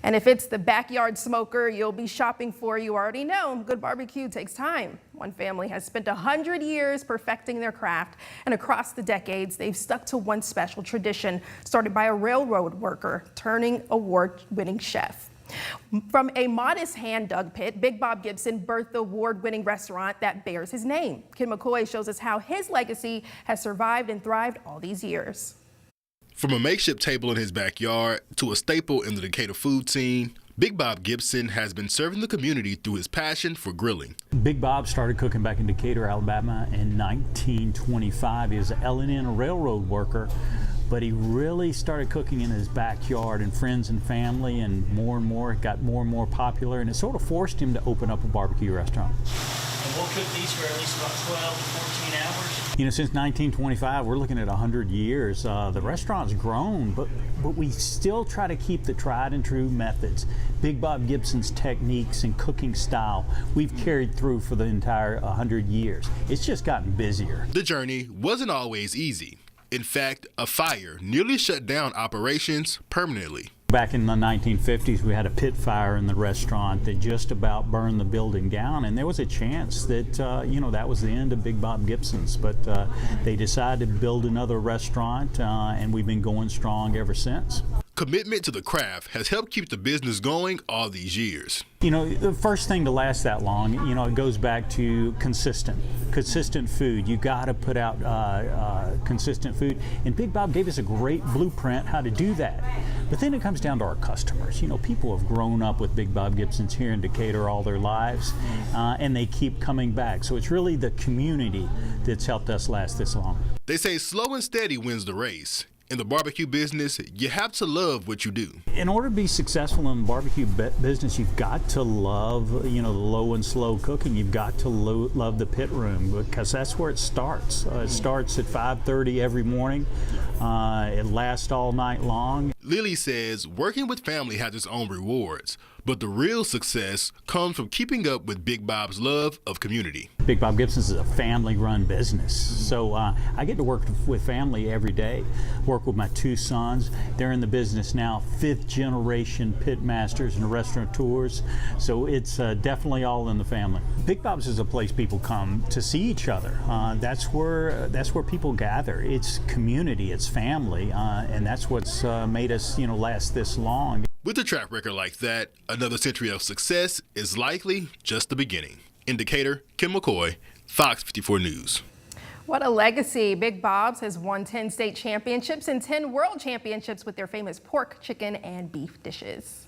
And if it's the backyard smoker you'll be shopping for, you already know good barbecue takes time. One family has spent 100 years perfecting their craft, and across the decades they've stuck to one special tradition started by a railroad worker turning award-winning chef. From a modest hand-dug pit, Big Bob Gibson birthed the award-winning restaurant that bears his name. Ken McCoy shows us how his legacy has survived and thrived all these years. From a makeshift table in his backyard to a staple in the Decatur food scene, Big Bob Gibson has been serving the community through his passion for grilling. Big Bob started cooking back in Decatur, Alabama in 1925. He was an L&N railroad worker, but he really started cooking in his backyard and friends and family, and more it got more and more popular, and it sort of forced him to open up a barbecue restaurant. And we'll cook these for at least about 12 to 14 hours. You know, since 1925, we're looking at 100 years. The restaurant's grown, but we still try to keep the tried and true methods. Big Bob Gibson's techniques and cooking style, we've carried through for the entire 100 years. It's just gotten busier. The journey wasn't always easy. In fact, a fire nearly shut down operations permanently. Back in the 1950s, we had a pit fire in the restaurant that just about burned the building down, and there was a chance that, that was the end of Big Bob Gibson's, but they decided to build another restaurant, and we've been going strong ever since. Commitment to the craft has helped keep the business going all these years. You know, the first thing to last that long, it goes back to consistent food. You got to put out consistent food, and Big Bob gave us a great blueprint how to do that. But then it comes down to our customers. People have grown up with Big Bob Gibson's here in Decatur all their lives, and they keep coming back. So it's really the community that's helped us last this long. They say slow and steady wins the race. In the barbecue business, you have to love what you do. In order to be successful in the barbecue business, you've got to love, the low and slow cooking. You've got to love the pit room, because that's where it starts. It starts at 5:30 every morning. It lasts all night long. Lily says working with family has its own rewards, but the real success comes from keeping up with Big Bob's love of community. Big Bob Gibson's is a family-run business, so I get to work with family every day. Work with my two sons. They're in the business now, 5th generation pit masters and restaurateurs, so it's definitely all in the family. Big Bob's is a place people come to see each other. That's where people gather. It's community, it's family, and that's what's made us last this long. With a track record like that, another century of success is likely just the beginning. In Decatur, Ken McCoy, Fox 54 News. What a legacy. Big Bob's has won 10 state championships and 10 world championships with their famous pork, chicken, and beef dishes.